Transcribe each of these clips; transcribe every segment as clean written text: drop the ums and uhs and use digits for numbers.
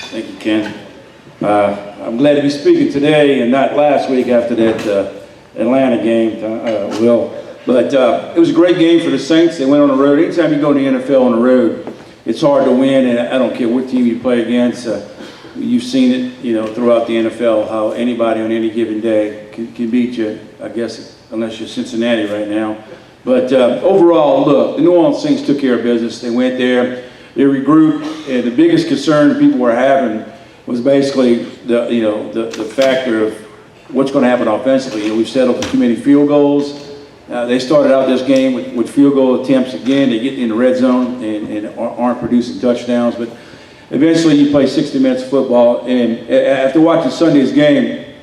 Thank you, Ken. I'm glad to be speaking today and not last week after that Atlanta game, Will. But it was a great game for the Saints. They went on the road. Anytime you go to the NFL on the road, it's hard to win, and I don't care what team you play against. You've seen it, throughout the NFL, how anybody on any given day can beat you, I guess, unless you're Cincinnati right now. But overall, look, the New Orleans Saints took care of business. They went there, they regrouped, and the biggest concern people were having was basically the factor of what's going to happen offensively. We've settled for too many field goals. They started out this game with field goal attempts again. They get in the red zone and aren't producing touchdowns. But eventually you play 60 minutes of football. And after watching Sunday's game,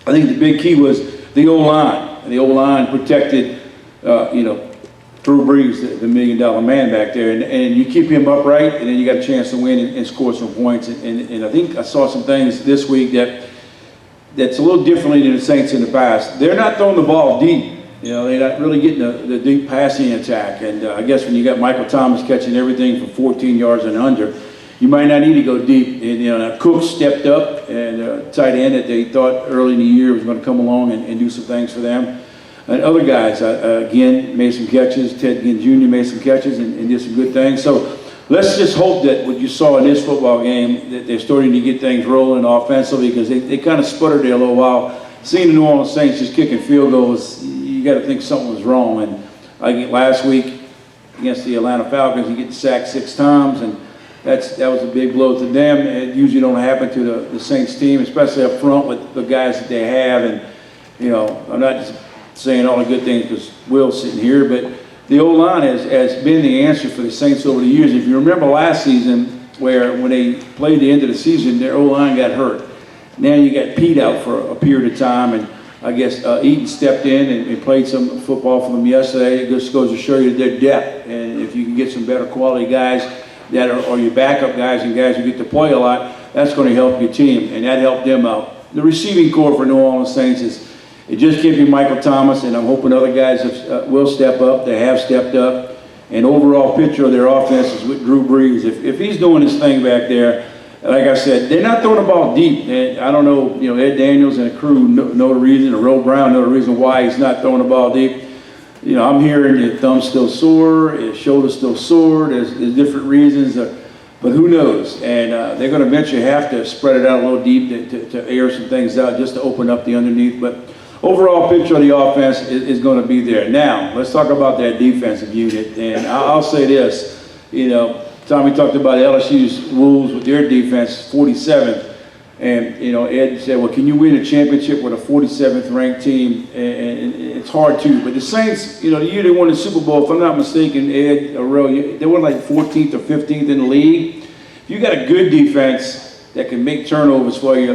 I think the big key was the O-line. The O-line protected, Drew Brees, the $1 million man back there. And you keep him upright, and then you got a chance to win and score some points. And I think I saw some things this week that's a little differently than the Saints in the past. They're not throwing the ball deep. They're not really getting the deep passing attack. And I guess when you got Michael Thomas catching everything from 14 yards and under, you might not need to go deep. And Cook stepped up, and tight end that they thought early in the year was going to come along and do some things for them. And other guys, again, made some catches. Ted Ginn Jr. made some catches and did some good things. So let's just hope that what you saw in this football game, that they're starting to get things rolling offensively, because they kind of sputtered there a little while. Seeing the New Orleans Saints just kicking field goals, you got to think something was wrong. And I think last week against the Atlanta Falcons, you get sacked 6 times, and that was a big blow to them. It usually don't happen to the Saints team, especially up front with the guys that they have. And I'm not just saying all the good things because Will's sitting here, but the O-line has been the answer for the Saints over the years. If you remember last season, when they played the end of the season, their O-line got hurt. Now you got Pete out for a period of time, and I guess Eaton stepped in and played some football for them yesterday. It just goes to show you their depth, and if you can get some better quality guys that are your backup guys and guys who get to play a lot, that's going to help your team, and that helped them out. The receiving core for New Orleans Saints it just can't be Michael Thomas, and I'm hoping other guys will step up. They have stepped up. And overall picture of their offense is with Drew Brees. If he's doing his thing back there, like I said, they're not throwing the ball deep. And I don't know, Ed Daniels and the crew know the reason, or Roe Brown know the reason why he's not throwing the ball deep. I'm hearing your thumb's still sore, his shoulder's still sore. There's different reasons, but who knows? And they're going to eventually have to spread it out a little deep to air some things out just to open up the underneath. But overall picture of the offense is going to be there. Now, let's talk about that defensive unit. And I'll say this, Tommy talked about LSU's rules with their defense, 47th. And, Ed said, well, can you win a championship with a 47th ranked team? And it's hard to. But the Saints, the year they won the Super Bowl, if I'm not mistaken, Ed or Ro, they were like 14th or 15th in the league. If you got a good defense that can make turnovers for you,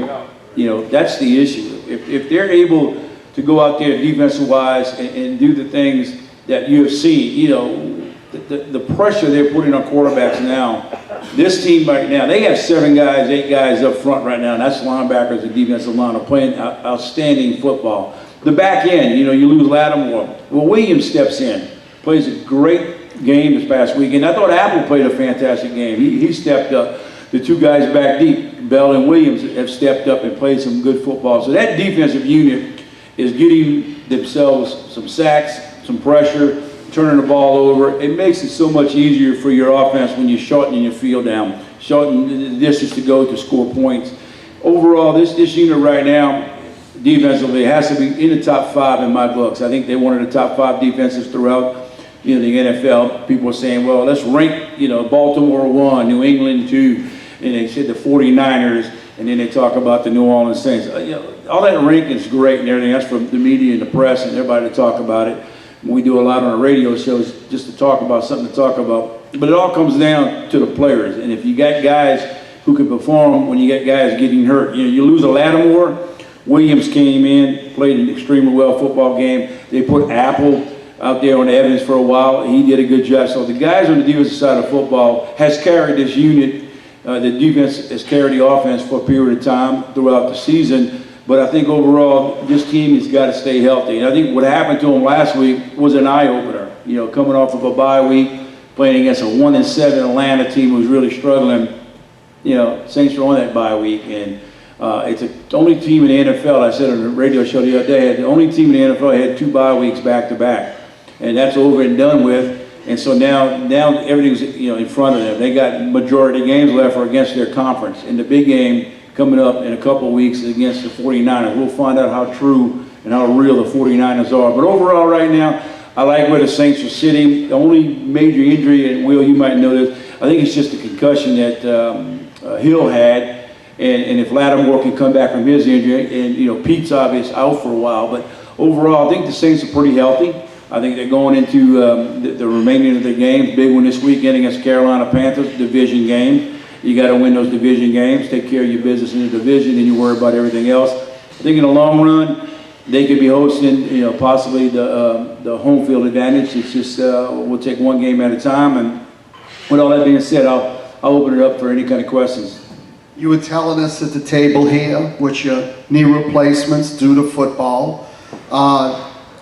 that's the issue. If they're able to go out there defensive-wise and do the things that you have seen, the pressure they're putting on quarterbacks now. This team right now, they have 7 guys, 8 guys up front right now, and that's linebackers and defensive line are playing outstanding football. The back end, you lose Lattimore. Well, Williams steps in, plays a great game this past weekend. I thought Apple played a fantastic game. He stepped up. The 2 guys back deep, Bell and Williams, have stepped up and played some good football. So that defensive unit is getting themselves some sacks, some pressure, turning the ball over. It makes it so much easier for your offense when you're shortening your field down, shortening the distance to go to score points. Overall, this unit right now, defensively, has to be in the top 5 in my books. I think they're one of the top 5 defenses throughout the NFL. People are saying, well, let's rank, Baltimore 1, New England 2, and they said the 49ers, and then they talk about the New Orleans Saints. All that ranking is great and everything. That's for the media and the press and everybody to talk about it. We do a lot on the radio shows just to talk about something to talk about. But it all comes down to the players. And if you got guys who can perform when you got guys getting hurt, you lose a Lattimore. Williams came in, played an extremely well football game. They put Apple out there on Evans for a while. He did a good job. So the guys on the defensive side of football has carried this unit. The defense has carried the offense for a period of time throughout the season. But I think overall, this team has got to stay healthy. And I think what happened to them last week was an eye-opener. Coming off of a bye week, playing against a 1-7 Atlanta team who was really struggling. Saints are on that bye week, and it's the only team in the NFL, I said on the radio show the other day, the only team in the NFL had 2 bye weeks back to back, and that's over and done with. And so now everything's in front of them. They got majority of games left are against their conference, and the big game coming up in a couple of weeks is against the 49ers. We'll find out how true and how real the 49ers are. But overall, right now, I like where the Saints are sitting. The only major injury, and Will, you might know this, I think it's just a concussion that Hill had, and if Lattimore can come back from his injury, and Pete's obviously out for a while, but overall, I think the Saints are pretty healthy. I think they're going into the remaining of the games. Big one this weekend against Carolina Panthers, division game. You got to win those division games, take care of your business in the division, and you worry about everything else. I think in the long run, they could be hosting, possibly the home field advantage. It's just we'll take one game at a time. And with all that being said, I'll open it up for any kind of questions. You were telling us at the table here with your knee replacements due to football.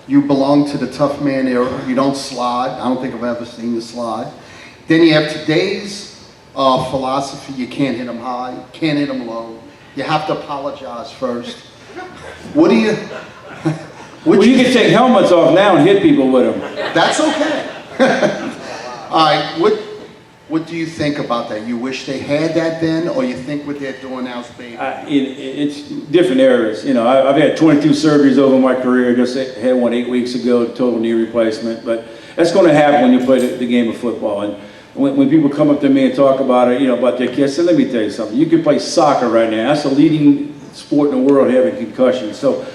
You belong to the tough man era. You don't slide. I don't think I've ever seen you slide. Then you have today's philosophy. You can't hit them high, can't hit them low. You have to apologize first. What do you... Well, you can take helmets off now and hit people with them. That's okay. All right, what do you think about that? You wish they had that then, or you think what they're doing now is baby? It's different eras. I've had 22 surgeries over my career. Just had one 8 weeks ago, total knee replacement. But that's going to happen when you play the game of football. And when people come up to me and talk about it, about their kids, so let me tell you something. You can play soccer right now. That's the leading sport in the world having concussions. So,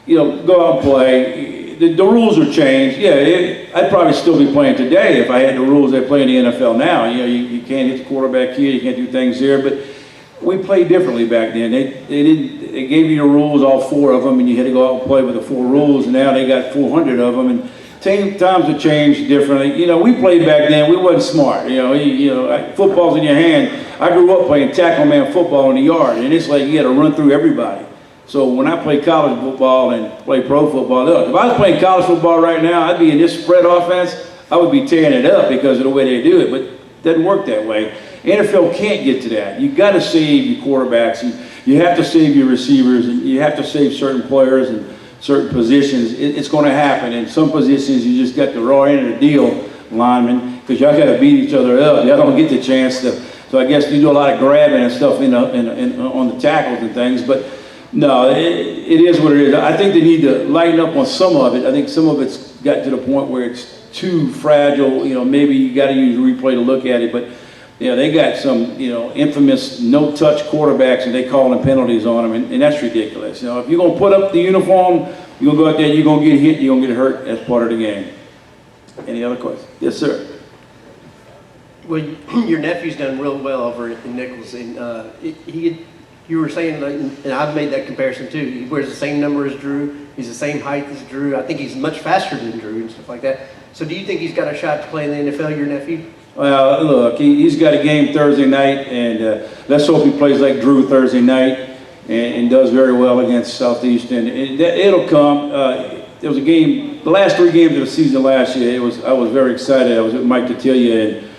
go out and play. The rules are changed. Yeah, I'd probably still be playing today if I had the rules they play in the NFL now. You can't hit the quarterback here, you can't do things there. But we played differently back then. They gave you the rules, all 4 of them, and you had to go out and play with the 4 rules. And now they got 400 of them, and times have changed differently. We played back then. We wasn't smart. Football's in your hand. I grew up playing tackle man football in the yard, and it's like you got to run through everybody. So when I play college football and play pro football, look, if I was playing college football right now, I'd be in this spread offense. I would be tearing it up because of the way they do it, but it doesn't work that way. NFL can't get to that. You got to save your quarterbacks, and you have to save your receivers, and you have to save certain players and certain positions. It's going to happen. In some positions, you just got the raw end of the deal, linemen, because y'all got to beat each other up. Y'all don't get the chance to. So I guess you do a lot of grabbing and stuff on the tackles and things, but. No, it is what it is. I think they need to lighten up on some of it. I think some of it's got to the point where it's too fragile. Maybe you got to use replay to look at it. But they got some infamous no-touch quarterbacks, and they calling penalties on them, and that's ridiculous. If you're gonna put up the uniform, you're gonna go out there, you're gonna get hit, you're gonna get hurt. That's part of the game. Any other questions? Yes, sir. Well, your nephew's done real well over in Nichols, and you were saying, and I've made that comparison too, he wears the same number as Drew, he's the same height as Drew, I think he's much faster than Drew and stuff like that. So do you think he's got a shot to play in the NFL, your nephew? Well, look, he's got a game Thursday night, and let's hope he plays like Drew Thursday night and does very well against Southeastern. It'll come. There was a game, the last 3 games of the season last year, I was very excited. I was with Mike Tatilia, and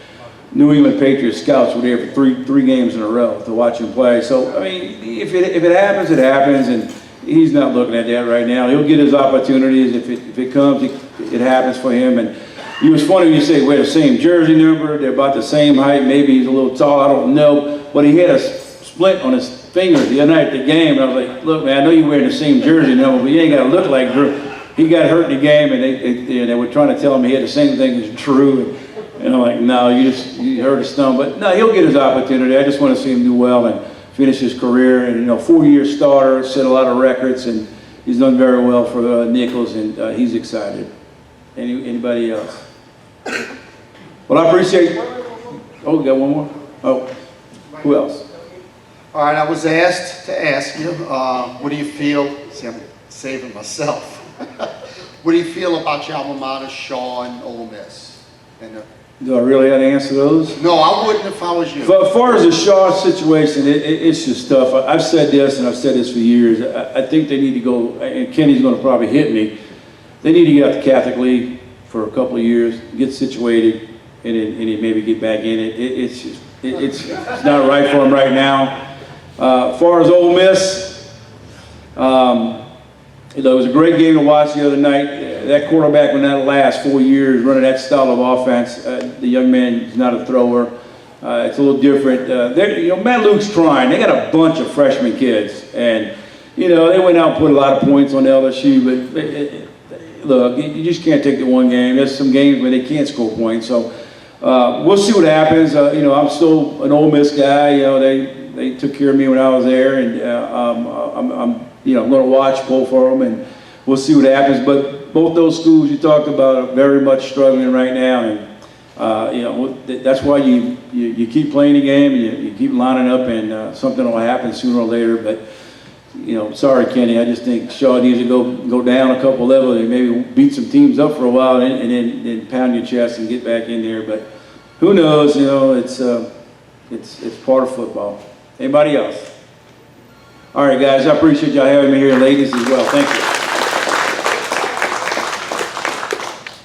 New England Patriots scouts were there for three games in a row to watch him play. So, I mean, if it happens, it happens, and he's not looking at that right now. He'll get his opportunities. If it comes, it happens for him. And it was funny when you say wear the same jersey number, they're about the same height, maybe he's a little tall, I don't know. But he had a splint on his finger the other night at the game, and I was like, look, man, I know you're wearing the same jersey number, but you ain't got to look like Drew. He got hurt in the game, and they were trying to tell him he had the same thing as Drew. And I'm like, no, you hurt his thumb. But no, he'll get his opportunity. I just want to see him do well and finish his career. And, 4-year starter, set a lot of records, and he's done very well for Nichols, and he's excited. Anybody else? Well, I appreciate. Oh, we got one more? Oh, who else? All right, I was asked to ask you, what do you feel? See, I'm saving myself. What do you feel about your alma mater, Shaw and Ole Miss? Do I really have to answer those? No, I wouldn't if I was you. But as far as the Shaw situation, it's just tough. I've said this, and I've said this for years. I think they need to go, and Kenny's going to probably hit me, they need to get out the Catholic League for a couple of years, get situated, and then maybe get back in it. It's just it's not right for them right now. As far as Ole Miss, it was a great game to watch the other night. That quarterback in that last 4 years running that style of offense, the young man is not a thrower. It's a little different. Matt Luke's trying. They got a bunch of freshman kids, and they went out and put a lot of points on LSU. But look, you just can't take the one game. There's some games where they can't score points. So we'll see what happens. I'm still an Ole Miss guy. They took care of me when I was there, and I'm going to watch both of them, and we'll see what happens. But both those schools you talked about are very much struggling right now, and that's why you keep playing the game and you keep lining up, and something will happen sooner or later. But sorry, Kenny, I just think Shaw needs to go down a couple levels and maybe beat some teams up for a while, and then pound your chest and get back in there. But who knows? It's part of football. Anybody else? All right, guys, I appreciate y'all having me here, ladies as well. Thank you.